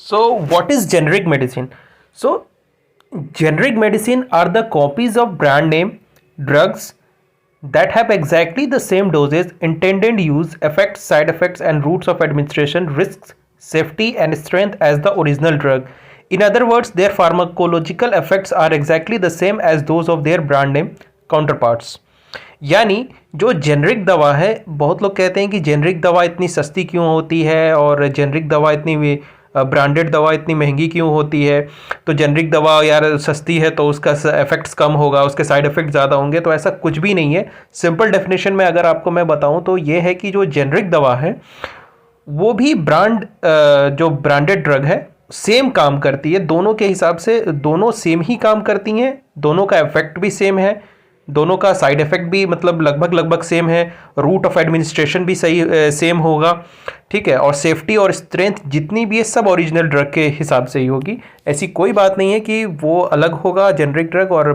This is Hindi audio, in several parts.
So, what is generic medicine? So, generic medicine are the copies of brand name drugs that have exactly the same dosage, intended use, effects, side effects, and routes of administration, risks, safety, and strength as the original drug. In other words, their pharmacological effects are exactly the same as those of their brand name counterparts. यानी जो जेनरिक दवा है, बहुत लोग कहते हैं कि जेनरिक दवा इतनी सस्ती क्यों होती है और जेनरिक दवा इतनी ब्रांडेड दवा इतनी महंगी क्यों होती है। तो जेनरिक दवा यार सस्ती है तो उसका इफेक्ट्स कम होगा, उसके साइड इफेक्ट ज़्यादा होंगे, तो ऐसा कुछ भी नहीं है। सिंपल डेफिनेशन में अगर आपको मैं बताऊं तो ये है कि जो जेनरिक दवा है वो भी जो ब्रांडेड ड्रग है सेम काम करती है। दोनों के हिसाब से दोनों सेम ही काम करती हैं, दोनों का इफेक्ट भी सेम है, दोनों का साइड इफेक्ट भी मतलब लगभग सेम है, रूट ऑफ एडमिनिस्ट्रेशन भी सही सेम होगा, ठीक है। और सेफ्टी और स्ट्रेंथ जितनी भी है सब ओरिजिनल ड्रग के हिसाब से ही होगी। ऐसी कोई बात नहीं है कि वो अलग होगा जेनरिक ड्रग और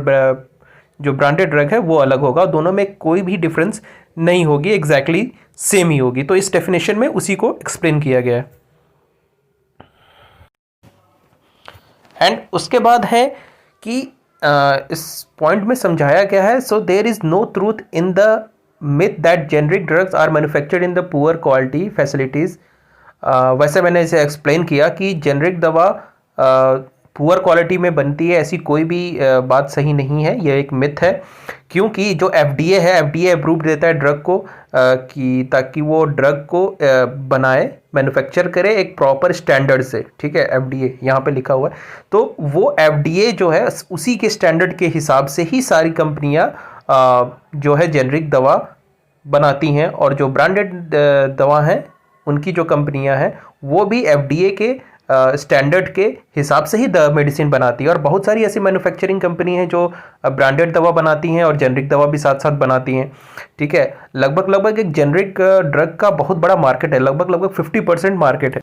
जो ब्रांडेड ड्रग है वो अलग होगा, दोनों में कोई भी डिफरेंस नहीं होगी, एग्जैक्टली सेम ही होगी। तो इस डेफिनेशन में उसी को एक्सप्लेन किया गया है। एंड उसके बाद है कि इस पॉइंट में समझाया गया है, so there is no truth in the myth that generic drugs are manufactured in the poor quality facilities. वैसे मैंने इसे एक्सप्लेन किया कि जेनरिक दवा पुअर क्वालिटी में बनती है, ऐसी कोई भी बात सही नहीं है, यह एक मिथ है। क्योंकि जो एफडीए है, एफडीए अप्रूव देता है ड्रग को कि ताकि वो ड्रग को बनाए, मैन्युफैक्चर करे एक प्रॉपर स्टैंडर्ड से, ठीक है। एफडीए यहाँ पे लिखा हुआ है, तो वो एफडीए जो है उसी के स्टैंडर्ड के हिसाब से ही सारी कंपनियाँ जो है जेनरिक दवा बनाती हैं। और जो ब्रांडेड दवा हैं उनकी जो कंपनियां हैं वो भी एफडीए के स्टैंडर्ड के हिसाब से ही मेडिसिन बनाती है। और बहुत सारी ऐसी मैन्युफैक्चरिंग कंपनी हैं जो ब्रांडेड दवा बनाती हैं और जेनरिक दवा भी साथ साथ बनाती हैं, ठीक है। लगभग एक जेनरिक ड्रग का बहुत बड़ा मार्केट है, लगभग 50% मार्केट है।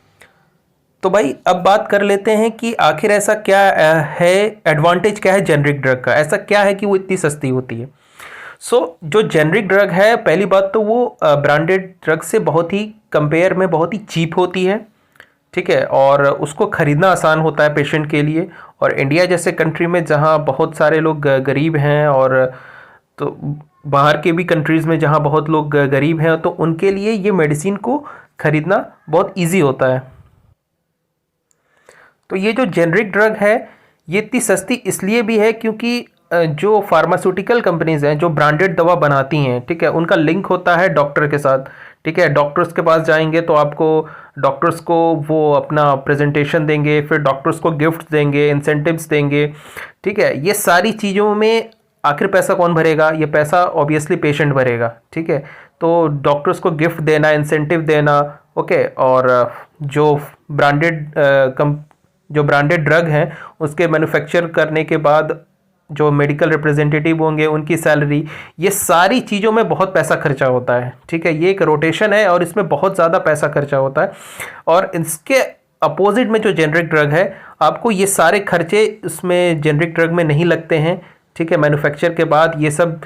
तो भाई अब बात कर लेते हैं कि आखिर ऐसा क्या है, एडवांटेज क्या है जेनरिक ड्रग का, ऐसा क्या है कि वो इतनी सस्ती होती है। जो जेनरिक ड्रग है, पहली बात तो वो ब्रांडेड ड्रग से बहुत ही कंपेयर में बहुत ही चीप होती है, ठीक है। और उसको ख़रीदना आसान होता है पेशेंट के लिए। और इंडिया जैसे कंट्री में जहाँ बहुत सारे लोग गरीब हैं, और तो बाहर के भी कंट्रीज़ में जहाँ बहुत लोग गरीब हैं, तो उनके लिए ये मेडिसिन को ख़रीदना बहुत इजी होता है। तो ये जो जेनरिक ड्रग है ये इतनी सस्ती इसलिए भी है क्योंकि जो फार्मास्यूटिकल कंपनीज हैं जो ब्रांडेड दवा बनाती हैं, ठीक है, उनका लिंक होता है डॉक्टर के साथ, ठीक है। डॉक्टर्स के पास जाएंगे तो आपको डॉक्टर्स को वो अपना प्रेजेंटेशन देंगे, फिर डॉक्टर्स को गिफ्ट देंगे, इंसेंटिव्स देंगे, ठीक है। ये सारी चीज़ों में आखिर पैसा कौन भरेगा? ये पैसा ऑब्वियसली पेशेंट भरेगा, ठीक है। तो डॉक्टर्स को गिफ्ट देना, इंसेंटिव देना, ओके। और जो ब्रांडेड ड्रग हैं उसके मैन्युफैक्चर करने के बाद जो मेडिकल रिप्रेजेंटेटिव होंगे उनकी सैलरी, ये सारी चीज़ों में बहुत पैसा खर्चा होता है, ठीक है। ये एक रोटेशन है और इसमें बहुत ज़्यादा पैसा खर्चा होता है। और इसके अपोजिट में जो जेनरिक ड्रग है, आपको ये सारे खर्चे इसमें जेनरिक ड्रग में नहीं लगते हैं, ठीक है। मैन्युफैक्चर के बाद ये सब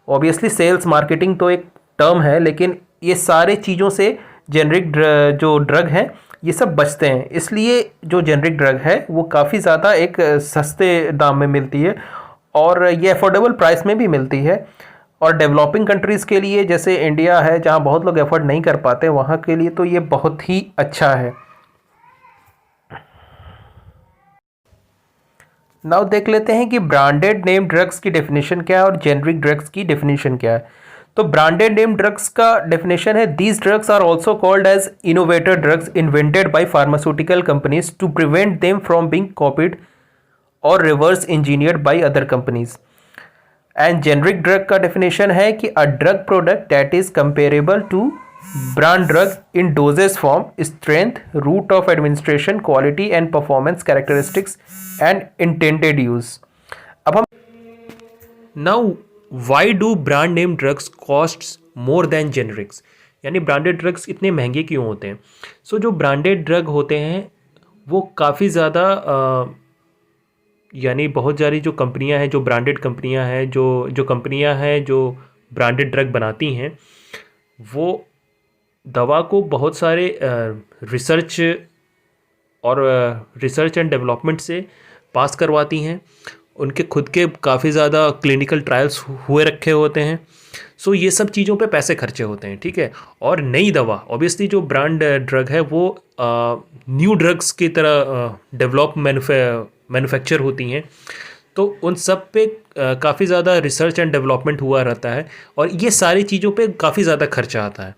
ऑब्वियसली सेल्स मार्केटिंग तो एक टर्म है, लेकिन ये सारे चीज़ों से जेनरिक जो ड्रग हैं ये सब बचते हैं। इसलिए जो जेनरिक ड्रग है वो काफ़ी ज़्यादा एक सस्ते दाम में मिलती है और ये अफोर्डेबल प्राइस में भी मिलती है। और डेवलपिंग कंट्रीज़ के लिए, जैसे इंडिया है जहाँ बहुत लोग अफोर्ड नहीं कर पाते, वहाँ के लिए तो ये बहुत ही अच्छा है। नाउ देख लेते हैं कि ब्रांडेड नेम ड्रग्स की डेफिनेशन क्या है और जेनरिक ड्रग्स की डेफिनेशन क्या है। तो ब्रांडेड नेम ड्रग्स का डेफिनेशन है, these drugs are also called as innovator drugs invented by pharmaceutical companies to prevent them from being copied और reverse engineered by other companies. And generic drug का डेफिनेशन है कि a drug product that is comparable to brand drug in doses form, strength, route of administration, quality and performance characteristics and intended use. अब हम now why do brand name drugs costs more than generics, यानी ब्रांडेड ड्रग्स इतने महंगे क्यों होते हैं। जो ब्रांडेड ड्रग होते हैं वो काफ़ी ज़्यादा यानी बहुत सारी जो कंपनियां हैं, जो ब्रांडेड कंपनियां हैं, जो कंपनियां हैं जो ब्रांडेड ड्रग बनाती हैं, वो दवा को बहुत सारे रिसर्च और रिसर्च एंड डेवलपमेंट से पास करवाती हैं। उनके खुद के काफ़ी ज़्यादा क्लिनिकल ट्रायल्स हुए रखे होते हैं। सो ये सब चीज़ों पे पैसे खर्चे होते हैं, ठीक है। और नई दवा, ऑब्वियसली जो ब्रांड ड्रग है वो न्यू ड्रग्स की तरह डेवलप मैन्युफैक्चर होती हैं, तो उन सब पे काफ़ी ज़्यादा रिसर्च एंड डेवलपमेंट हुआ रहता है और ये सारी चीज़ों पे काफ़ी ज़्यादा खर्चा आता है,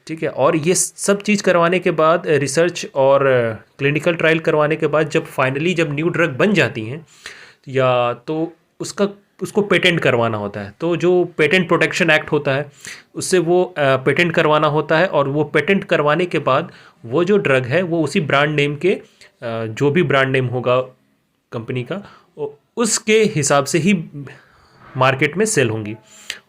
ठीक है। और ये सब चीज़ करवाने के बाद, रिसर्च और क्लिनिकल ट्रायल करवाने के बाद, जब फाइनली जब न्यू ड्रग बन जाती हैं या तो उसको पेटेंट करवाना होता है। तो जो पेटेंट प्रोटेक्शन एक्ट होता है उससे वो पेटेंट करवाना होता है, और वो पेटेंट करवाने के बाद वो जो ड्रग है वो उसी ब्रांड नेम के जो भी ब्रांड नेम होगा कंपनी का, उसके हिसाब से ही मार्केट में सेल होंगी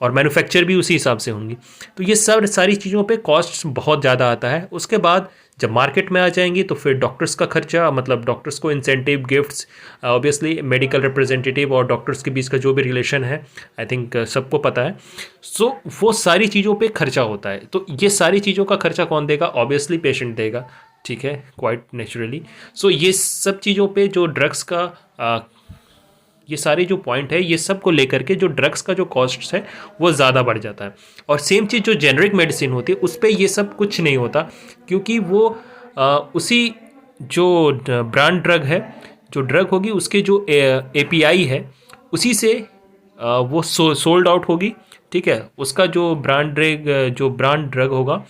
और मैन्युफैक्चर भी उसी हिसाब से होंगी। तो ये सब सारी चीज़ों पे कॉस्ट बहुत ज़्यादा आता है। उसके बाद जब मार्केट में आ जाएंगी तो फिर डॉक्टर्स का खर्चा, मतलब डॉक्टर्स को incentive, gifts, obviously medical representative और डॉक्टर्स के बीच का जो भी रिलेशन है, आई थिंक सबको पता है। सो वो सारी चीज़ों पे खर्चा होता है। तो ये सारी चीज़ों का खर्चा कौन देगा? ऑब्वियसली पेशेंट देगा, ठीक है, क्वाइट नेचुरली। सो ये सब चीज़ों पे जो ड्रग्स का ये सारे जो पॉइंट है, ये सब को लेकर के जो ड्रग्स का जो कॉस्ट है वो ज़्यादा बढ़ जाता है। और सेम चीज़ जो जेनरिक मेडिसिन होती है उस पर ये सब कुछ नहीं होता, क्योंकि वो उसी जो ब्रांड ड्रग है, जो ड्रग होगी उसके जो एपीआई है उसी से वो सोल्ड आउट होगी, ठीक है। उसका जो ब्रांड ड्रग होगा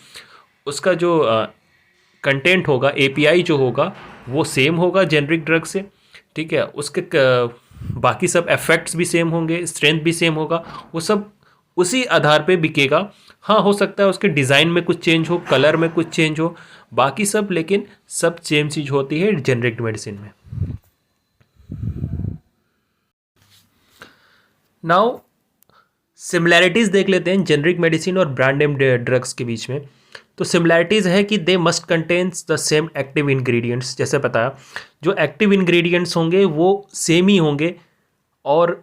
उसका जो कंटेंट होगा, एपीआई जो होगा वो सेम होगा जेनरिक ड्रग से, ठीक है। उसके बाकी सब इफेक्ट्स भी सेम होंगे, स्ट्रेंथ भी सेम होगा, वो सब उसी आधार पे बिकेगा। हाँ, हो सकता है उसके डिज़ाइन में कुछ चेंज हो, कलर में कुछ चेंज हो, बाकी सब लेकिन सब सेम चीज़ होती है जेनरिक मेडिसिन में। नाउ सिमिलैरिटीज़ देख लेते हैं जेनरिक मेडिसिन और ब्रांड नेम ड्रग्स के बीच में। तो सिमिलैरिटीज़ है कि they must contains the same active ingredients. जैसे बताया, जो एक्टिव इंग्रेडिएंट्स होंगे वो सेम ही होंगे और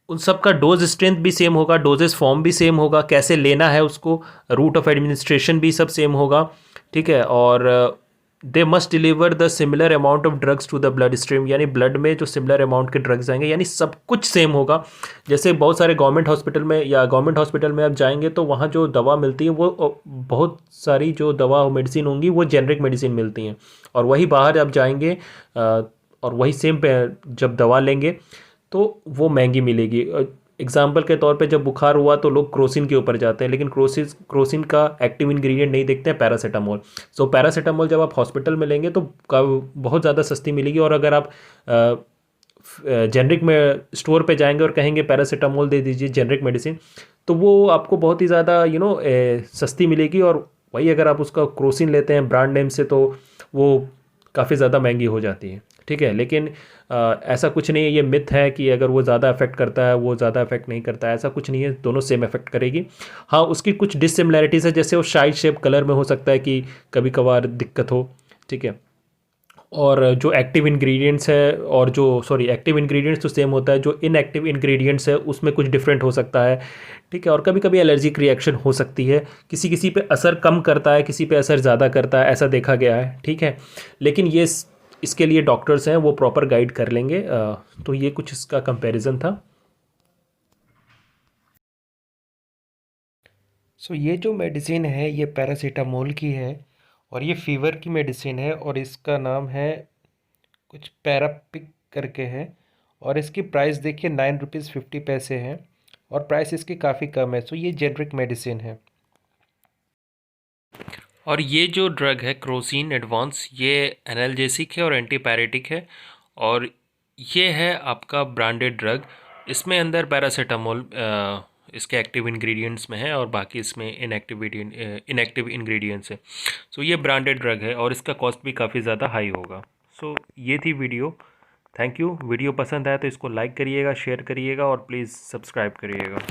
उन सब का डोज स्ट्रेंथ भी सेम होगा, डोजेस फॉर्म भी सेम होगा, कैसे लेना है उसको, रूट ऑफ एडमिनिस्ट्रेशन भी सब सेम होगा, ठीक है। और they must deliver the similar amount of drugs to the blood stream, यानी ब्लड में जो सिमिलर अमाउंट के ड्रग्स आएंगे, यानी सब कुछ सेम होगा। जैसे बहुत सारे गवर्नमेंट हॉस्पिटल में आप जाएंगे तो वहाँ जो दवा मिलती है वो बहुत सारी जो दवा मेडिसिन होंगी वो जेनरिक मेडिसिन मिलती हैं, और वही बाहर आप जाएंगे और वही सेम जब दवा लेंगे तो वो महंगी मिलेगी। एग्जाम्पल के तौर पे जब बुखार हुआ तो लोग क्रोसिन के ऊपर जाते हैं, लेकिन क्रोसिन का एक्टिव इंग्रेडिएंट नहीं देखते हैं, पैरासीटामोल। सो पैरासीटामोल जब आप हॉस्पिटल में लेंगे तो बहुत ज़्यादा सस्ती मिलेगी, और अगर आप जेनरिक में स्टोर पे जाएंगे और कहेंगे पैरासीटामोल दे दीजिए जेनरिक मेडिसिन, तो वो आपको बहुत ही ज़्यादा सस्ती मिलेगी। और वही अगर आप उसका क्रोसिन लेते हैं ब्रांड नेम से तो वो काफ़ी ज़्यादा महंगी हो जाती है, ठीक है। लेकिन ऐसा कुछ नहीं है, ये मिथ है कि अगर वो ज़्यादा इफेक्ट करता है वो ज़्यादा इफेक्ट नहीं करता है, ऐसा कुछ नहीं है, दोनों सेम इफेक्ट करेगी। हाँ, उसकी कुछ डिससिमिलैरिटीज़ है, जैसे वो साइज शेप कलर में हो सकता है कि कभी कभार दिक्कत हो, ठीक है। और जो एक्टिव इंग्रेडिएंट्स है, और जो एक्टिव इंग्रेडिएंट्स तो सेम होता है, जो इनएक्टिव इंग्रेडिएंट्स है उसमें कुछ डिफरेंट हो सकता है, ठीक है। और कभी कभी एलर्जिक रिएक्शन हो सकती है, किसी किसी पे असर कम करता है, किसी पे असर ज़्यादा करता है, ऐसा देखा गया है, ठीक है। लेकिन ये इसके लिए डॉक्टर्स हैं, वो प्रॉपर गाइड कर लेंगे। तो ये कुछ इसका कंपैरिजन था। सो ये जो मेडिसिन है ये पैरासीटामोल की है, और ये फीवर की मेडिसिन है, और इसका नाम है कुछ पैरापिक करके है, और इसकी प्राइस देखिए 9 रुपीज़ 50 पैसे है, और प्राइस इसकी काफ़ी कम है। सो ये जेनरिक मेडिसिन है। और ये जो ड्रग है क्रोसिन एडवांस, ये एनाल्जेसिक है और एंटीपायरेटिक है, और ये है आपका ब्रांडेड ड्रग। इसमें अंदर पैरासीटामोल इसके एक्टिव इंग्रेडिएंट्स में है, और बाकी इसमें इनएक्टिव इंग्रेडिएंट्स है। सो ये ब्रांडेड ड्रग है और इसका कॉस्ट भी काफ़ी ज़्यादा हाई होगा। सो ये थी वीडियो। Thank you. वीडियो पसंद आया तो इसको लाइक करिएगा, शेयर करिएगा और प्लीज़ सब्सक्राइब करिएगा।